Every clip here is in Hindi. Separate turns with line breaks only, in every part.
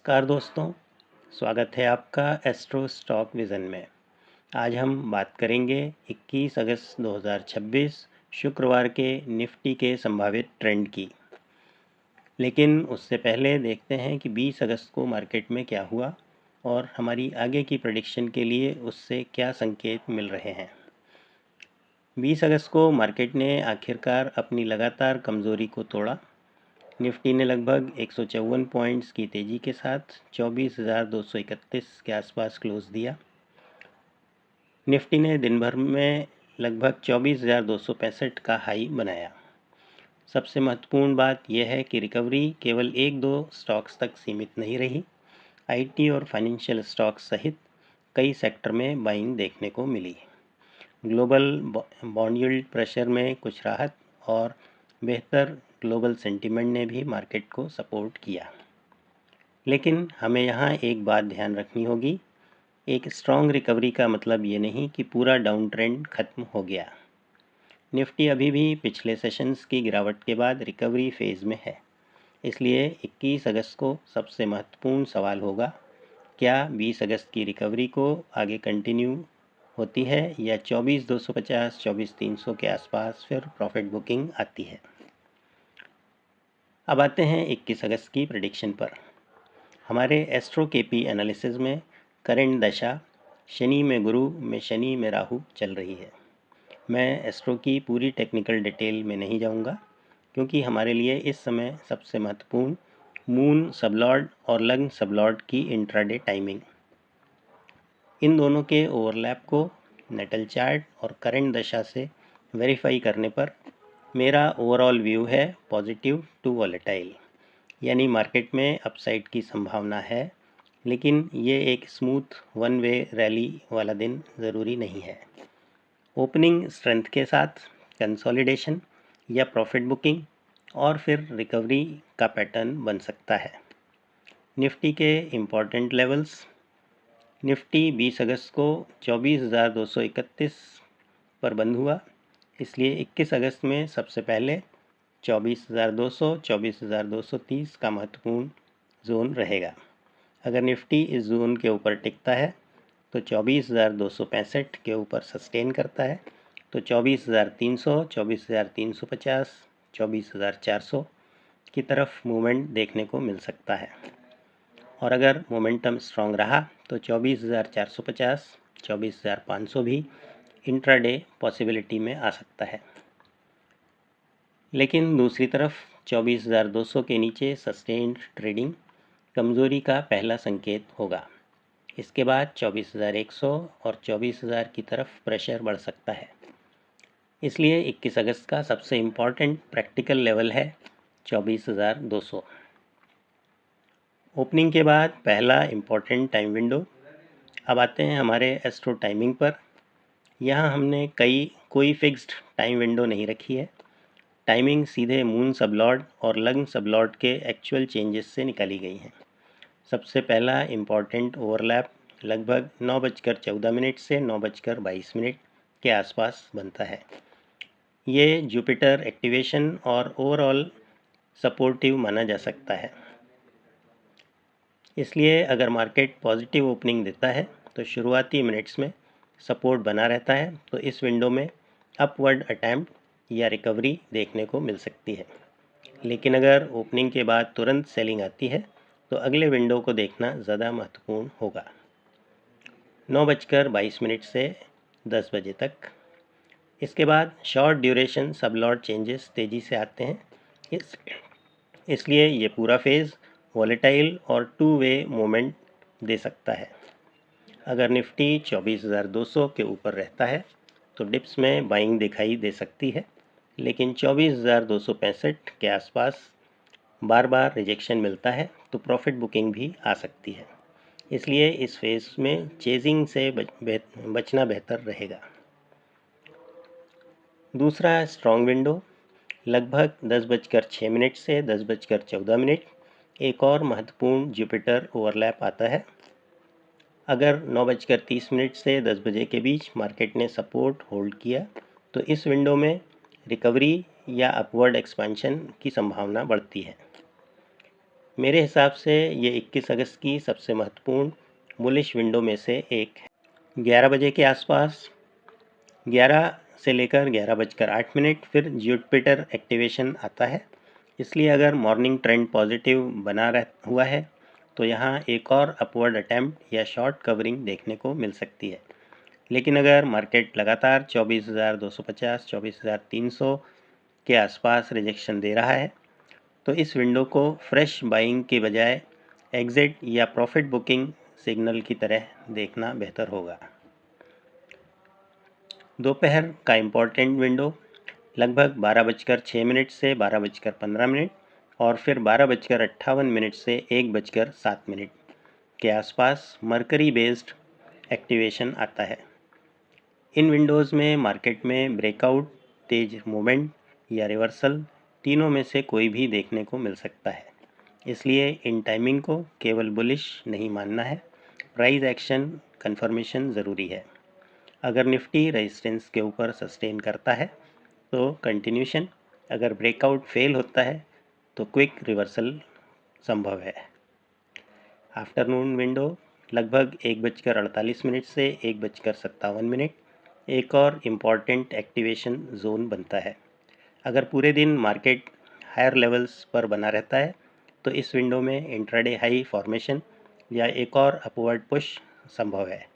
नमस्कार दोस्तों, स्वागत है आपका एस्ट्रो स्टॉक विज़न में। आज हम बात करेंगे 21 अगस्त 2026 शुक्रवार के निफ्टी के संभावित ट्रेंड की। लेकिन उससे पहले देखते हैं कि 20 अगस्त को मार्केट में क्या हुआ और हमारी आगे की प्रेडिक्शन के लिए उससे क्या संकेत मिल रहे हैं। 20 अगस्त को मार्केट ने आखिरकार अपनी लगातार कमज़ोरी को तोड़ा। निफ्टी ने लगभग 154 पॉइंट्स की तेज़ी के साथ 24,231 के आसपास क्लोज दिया। निफ्टी ने दिन भर में लगभग 24,265 का हाई बनाया। सबसे महत्वपूर्ण बात यह है कि रिकवरी केवल एक दो स्टॉक्स तक सीमित नहीं रही। आईटी और फाइनेंशियल स्टॉक्स सहित कई सेक्टर में बाइंग देखने को मिली। ग्लोबल बॉन्ड यील्ड प्रेशर में कुछ राहत और बेहतर ग्लोबल सेंटीमेंट ने भी मार्केट को सपोर्ट किया। लेकिन हमें यहाँ एक बात ध्यान रखनी होगी, एक स्ट्रॉन्ग रिकवरी का मतलब ये नहीं कि पूरा डाउन ट्रेंड खत्म हो गया। निफ्टी अभी भी पिछले सेशंस की गिरावट के बाद रिकवरी फेज़ में है। इसलिए 21 अगस्त को सबसे महत्वपूर्ण सवाल होगा, क्या 20 अगस्त की रिकवरी को आगे कंटिन्यू होती है या 24,250 24,300 के आसपास फिर प्रॉफिट बुकिंग आती है। अब आते हैं 21 अगस्त की प्रेडिक्शन पर। हमारे एस्ट्रो केपी एनालिसिस में करंट दशा शनि में गुरु में शनि में राहु चल रही है। मैं एस्ट्रो की पूरी टेक्निकल डिटेल में नहीं जाऊंगा, क्योंकि हमारे लिए इस समय सबसे महत्वपूर्ण मून सबलॉर्ड और लग्न सबलॉर्ड की इंट्राडे टाइमिंग, इन दोनों के ओवरलैप को नेटल चार्ट और करंट दशा से वेरीफाई करने पर मेरा ओवरऑल व्यू है पॉजिटिव टू वॉलेटाइल, यानी मार्केट में अपसाइड की संभावना है, लेकिन ये एक स्मूथ वन वे रैली वाला दिन ज़रूरी नहीं है। ओपनिंग स्ट्रेंथ के साथ कंसोलिडेशन या प्रॉफिट बुकिंग और फिर रिकवरी का पैटर्न बन सकता है। निफ्टी के इम्पॉर्टेंट लेवल्स, निफ्टी 20 अगस्त को 24,231 पर बंद हुआ, इसलिए 21 अगस्त में सबसे पहले 24,200 24,230 का महत्वपूर्ण जोन रहेगा। अगर निफ्टी इस जोन के ऊपर टिकता है तो 24,265 के ऊपर सस्टेन करता है तो 24,300 24,350 24,400 की तरफ मूवमेंट देखने को मिल सकता है। और अगर मोमेंटम स्ट्रॉन्ग रहा तो 24,450 24,500 भी इंट्राडे पॉसिबिलिटी में आ सकता है। लेकिन दूसरी तरफ 24,200 के नीचे सस्टेन्ड ट्रेडिंग कमज़ोरी का पहला संकेत होगा। इसके बाद 24,100 और 24,000 की तरफ प्रेशर बढ़ सकता है। इसलिए 21 अगस्त का सबसे इम्पॉर्टेंट प्रैक्टिकल लेवल है 24,200। ओपनिंग के बाद पहला इम्पॉर्टेंट टाइम विंडो। अब आते हैं हमारे एस्ट्रो टाइमिंग पर। यहाँ हमने कोई फिक्स्ड टाइम विंडो नहीं रखी है। टाइमिंग सीधे मून सबलॉर्ड और लग्न सबलॉर्ड के एक्चुअल चेंजेस से निकाली गई हैं। सबसे पहला इम्पॉर्टेंट ओवरलैप लगभग 9:14 से 9:22 के आसपास बनता है। ये जुपिटर एक्टिवेशन और ओवरऑल सपोर्टिव माना जा सकता है। इसलिए अगर मार्केट पॉजिटिव ओपनिंग देता है तो शुरुआती मिनट्स में सपोर्ट बना रहता है, तो इस विंडो में अपवर्ड अटैम्प्ट या रिकवरी देखने को मिल सकती है। लेकिन अगर ओपनिंग के बाद तुरंत सेलिंग आती है तो अगले विंडो को देखना ज़्यादा महत्वपूर्ण होगा। 9:22 से 10 बजे तक। इसके बाद शॉर्ट ड्यूरेशन सबलॉट चेंजेस तेज़ी से आते हैं, इसलिए ये पूरा फेज़ वॉलेटाइल और टू वे मोमेंट दे सकता है। अगर निफ्टी 24,200 के ऊपर रहता है तो डिप्स में बाइंग दिखाई दे सकती है, लेकिन 24,265 के आसपास बार बार रिजेक्शन मिलता है तो प्रॉफिट बुकिंग भी आ सकती है। इसलिए इस फेज़ में चेजिंग से बचना बेहतर रहेगा। दूसरा स्ट्रॉन्ग विंडो लगभग 10:06 से 10:14 एक और महत्वपूर्ण जुपिटर ओवरलैप आता है। अगर 9:30 से 10 बजे के बीच मार्केट ने सपोर्ट होल्ड किया तो इस विंडो में रिकवरी या अपवर्ड एक्सपेंशन की संभावना बढ़ती है। मेरे हिसाब से ये 21 अगस्त की सबसे महत्वपूर्ण बुलिश विंडो में से एक है। 11 बजे के आसपास 11 से लेकर 11:08 फिर जुपिटर एक्टिवेशन आता है। इसलिए अगर मॉर्निंग ट्रेंड पॉजिटिव बना हुआ है तो यहाँ एक और अपवर्ड अटैम्प्ट या शॉर्ट कवरिंग देखने को मिल सकती है। लेकिन अगर मार्केट लगातार 24,250 24,300 के आसपास रिजेक्शन दे रहा है तो इस विंडो को फ्रेश बाइंग के बजाय एग्जिट या प्रॉफिट बुकिंग सिग्नल की तरह देखना बेहतर होगा। दोपहर का इम्पोर्टेंट विंडो लगभग 12:06 से 12:15 और फिर 12:58 से 1:07 के आसपास मरकरी बेस्ड एक्टिवेशन आता है। इन विंडोज़ में मार्केट में ब्रेकआउट, तेज मूवमेंट या रिवर्सल तीनों में से कोई भी देखने को मिल सकता है। इसलिए इन टाइमिंग को केवल बुलिश नहीं मानना है, प्राइस एक्शन कंफर्मेशन ज़रूरी है। अगर निफ्टी रेजिस्टेंस के ऊपर सस्टेन करता है तो कंटिन्यूशन, अगर ब्रेकआउट फेल होता है तो क्विक रिवर्सल संभव है। आफ्टरनून विंडो लगभग 1:48 से 1:57 एक और इम्पॉर्टेंट एक्टिवेशन जोन बनता है। अगर पूरे दिन मार्केट हायर लेवल्स पर बना रहता है तो इस विंडो में इंट्राडे हाई फॉर्मेशन या एक और अपवर्ड पुश संभव है।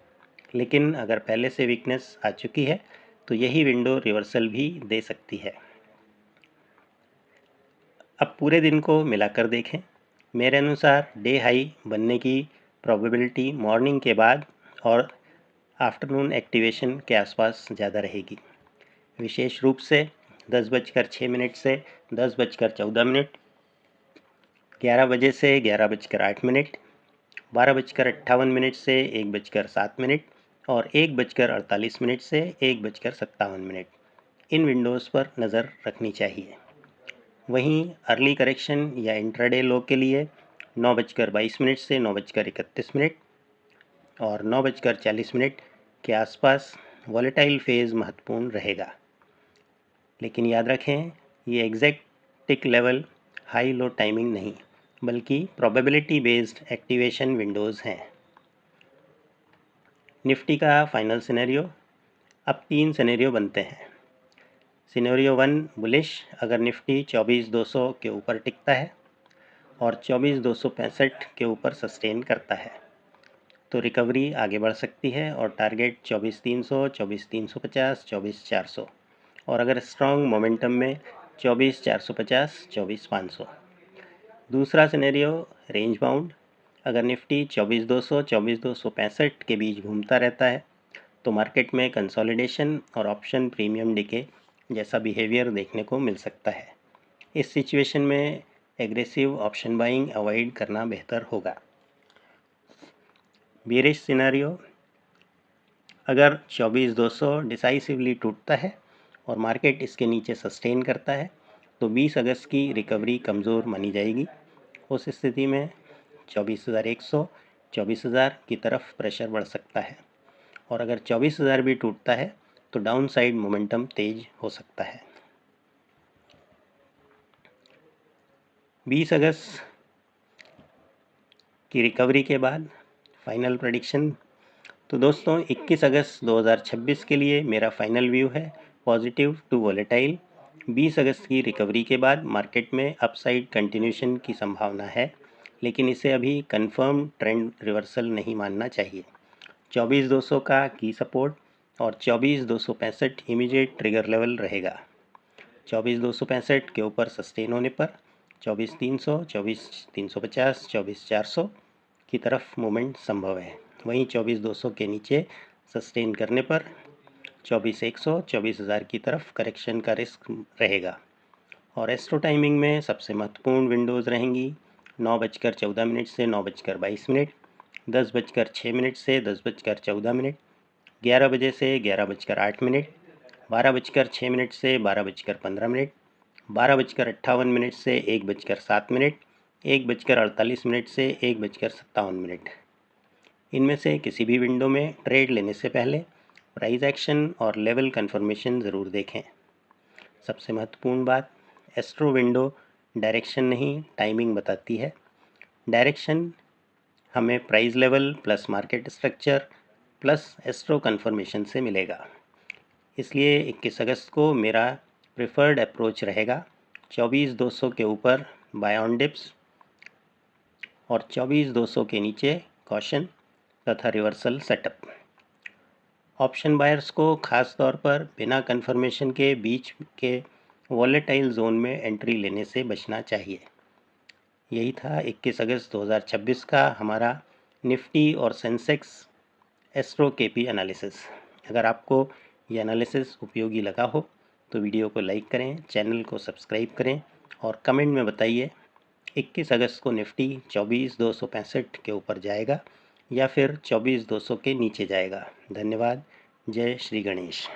लेकिन अगर पहले से वीकनेस आ चुकी है तो यही विंडो रिवर्सल भी दे सकती है। अब पूरे दिन को मिलाकर देखें। मेरे अनुसार डे हाई बनने की प्रोबेबिलिटी मॉर्निंग के बाद और आफ्टरनून एक्टिवेशन के आसपास ज़्यादा रहेगी, विशेष रूप से 10:06 से 10:14, 11 बजे से 11:08, 12:58 से 1:07 और 1:48 से 1:57 इन विंडोज़ पर नज़र रखनी चाहिए। वहीं अर्ली करेक्शन या इंट्राडे लो के लिए 9:22 से 9:31 और 9:40 के आसपास वॉलेटाइल फेज़ महत्वपूर्ण रहेगा। लेकिन याद रखें, ये एग्जैक्ट टिक लेवल हाई लो टाइमिंग नहीं बल्कि प्रोबेबिलिटी बेस्ड एक्टिवेशन विंडोज़ हैं। निफ्टी का फाइनल सिनेरियो। अब 3 सिनेरियो बनते हैं। सिनेरियो 1 बुलिश, अगर निफ्टी 24,200 के ऊपर टिकता है और 24,265 के ऊपर सस्टेन करता है तो रिकवरी आगे बढ़ सकती है और टारगेट 24,300, 24,350, 24,400 और अगर स्ट्रॉन्ग मोमेंटम में 24,450, 24,500। दूसरा सिनेरियो रेंज बाउंड, अगर निफ्टी 24,200, 24,265 के बीच घूमता रहता है तो मार्केट में कंसोलिडेशन और ऑप्शन प्रीमियम डिके जैसा बिहेवियर देखने को मिल सकता है। इस सिचुएशन में एग्रेसिव ऑप्शन बाइंग अवॉइड करना बेहतर होगा। बेरिश सिनेरियो, अगर 24,200 डिसाइसिवली टूटता है और मार्केट इसके नीचे सस्टेन करता है तो 20 अगस्त की रिकवरी कमज़ोर मानी जाएगी। उस स्थिति में 24,100, 24,000 की तरफ प्रेशर बढ़ सकता है और अगर 24,000 भी टूटता है तो डाउन साइड मोमेंटम तेज हो सकता है। 20 अगस्त की रिकवरी के बाद फाइनल प्रेडिक्शन। तो दोस्तों 21 अगस्त 2026 के लिए मेरा फाइनल व्यू है पॉजिटिव टू वोलेटाइल। 20 अगस्त की रिकवरी के बाद मार्केट में अपसाइड कंटिन्यूशन की संभावना है, लेकिन इसे अभी कंफर्म ट्रेंड रिवर्सल नहीं मानना चाहिए। 24,200 का की सपोर्ट और 24,265 इमीडिएट ट्रिगर लेवल रहेगा। 24,265 के ऊपर सस्टेन होने पर 24,300, 24,350, 24,400 की तरफ मूवमेंट संभव है। वहीं 24,200 के नीचे सस्टेन करने पर 24,100, 24,000 की तरफ करेक्शन का रिस्क रहेगा। और एस्ट्रो टाइमिंग में सबसे महत्वपूर्ण विंडोज़ रहेंगी 9:14 से 9:22, 10:06 से 10:14, 11 बजे से 11:08, 12:06 से 12:15, 12:58 से 1:07, 1:48 से 1:57। इनमें से किसी भी विंडो में ट्रेड लेने से पहले प्राइस एक्शन और लेवल कंफर्मेशन ज़रूर देखें। सबसे महत्वपूर्ण बात, एस्ट्रो विंडो डायरेक्शन नहीं टाइमिंग बताती है। डायरेक्शन हमें price level plus market structure plus astro confirmation से मिलेगा। इसलिए 21 अगस्त को मेरा प्रेफर्ड अप्रोच रहेगा 24,200 के ऊपर बाय ऑन डिप्स और 24,200 के नीचे कॉशन तथा रिवर्सल सेटअप। ऑप्शन बायर्स को ख़ास तौर पर बिना कन्फर्मेशन के बीच के वॉलेटाइल जोन में एंट्री लेने से बचना चाहिए। यही था 21 अगस्त 2026 का हमारा निफ्टी और सेंसेक्स एस्ट्रो केपी एनालिसिस। अगर आपको ये एनालिसिस उपयोगी लगा हो तो वीडियो को लाइक करें, चैनल को सब्सक्राइब करें और कमेंट में बताइए 21 अगस्त को निफ्टी 24,265 के ऊपर जाएगा या फिर 24,200 के नीचे जाएगा। धन्यवाद। जय श्री गणेश।